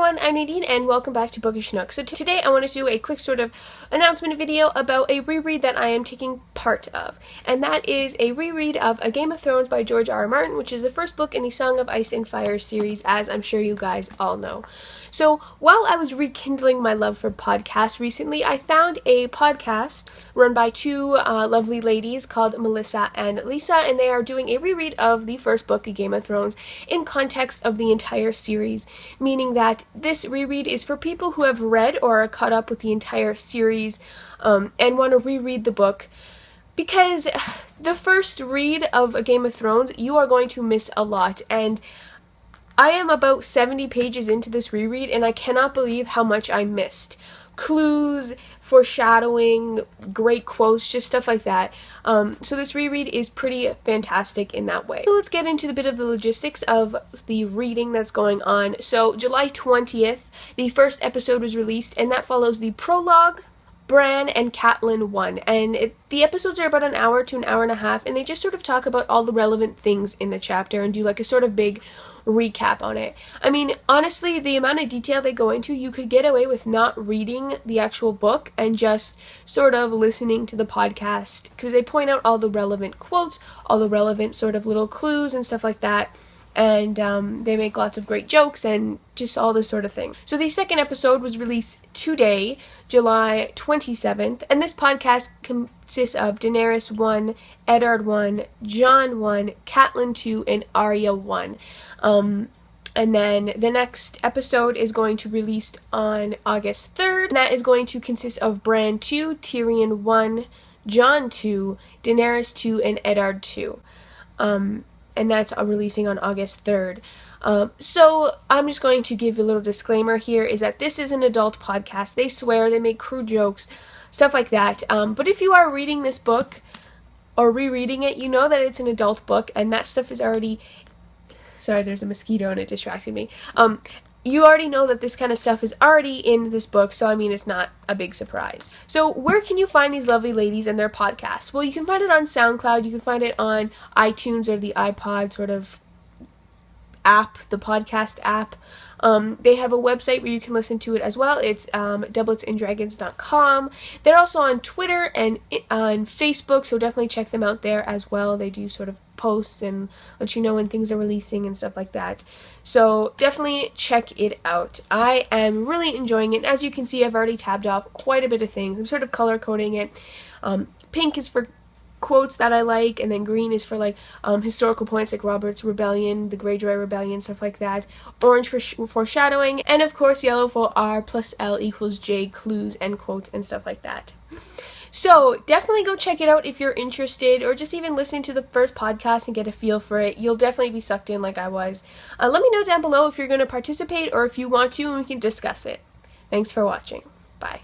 everyone, I'm Nadine and welcome back to Bookish Nook. So today I want to do a quick sort of announcement video about a reread that I am taking part of. And that is a reread of A Game of Thrones by George R. R. Martin, which is the first book in the Song of Ice and Fire series, as I'm sure you guys all know. So while I was rekindling my love for podcasts recently, I found a podcast run by two lovely ladies called Melissa and Lisa, and they are doing a reread of the first book, A Game of Thrones, in context of the entire series, meaning that this reread is for people who have read or are caught up with the entire series and want to reread the book. Because the first read of A Game of Thrones, you are going to miss a lot, and I am about 70 pages into this reread, and I cannot believe how much I missed. Clues, foreshadowing, great quotes, just stuff like that. So this reread is pretty fantastic in that way. So let's get into a bit of the logistics of the reading that's going on. So July 20th, the first episode was released, and that follows the prologue, Bran and Catelyn 1, and the episodes are about an hour to an hour and a half, and they just sort of talk about all the relevant things in the chapter and do like a sort of big recap on it. I mean, honestly, the amount of detail they go into, you could get away with not reading the actual book and just sort of listening to the podcast, because they point out all the relevant quotes, all the relevant sort of little clues and stuff like that. And they make lots of great jokes and just all this sort of thing. So the second episode was released today, July 27th, and this podcast consists of Daenerys 1, Eddard 1, Jon 1, Catelyn 2, and Arya 1. And then the next episode is going to release on August 3rd, and that is going to consist of Bran 2, Tyrion 1, Jon 2, Daenerys 2, and Eddard 2. And that's releasing on August 3rd. So I'm just going to give you a little disclaimer here, is that this is an adult podcast. They swear, they make crude jokes, stuff like that. But if you are reading this book or rereading it, you know that it's an adult book, and that stuff is already... Sorry, there's a mosquito and it distracted me. You already know that this kind of stuff is already in this book, so I mean, it's not a big surprise. So where can you find these lovely ladies and their podcasts? Well, you can find it on SoundCloud, you can find it on iTunes or the iPod sort of app, the podcast app. They have a website where you can listen to it as well. It's doubletsanddragons.com. They're also on Twitter and on Facebook, so definitely check them out there as well. They do sort of posts and let you know when things are releasing and stuff like that. So definitely check it out. I am really enjoying it. As you can see, I've already tabbed off quite a bit of things. I'm sort of color coding it. Pink is for quotes that I like, and then green is for like historical points like Robert's Rebellion, the Greyjoy Rebellion, stuff like that. Orange for foreshadowing, and of course yellow for R plus L equals J, clues and quotes and stuff like that. So definitely go check it out if you're interested, or just even listen to the first podcast and get a feel for it. You'll definitely be sucked in like I was. Let me know down below if you're going to participate or if you want to, and we can discuss it. Thanks for watching. Bye.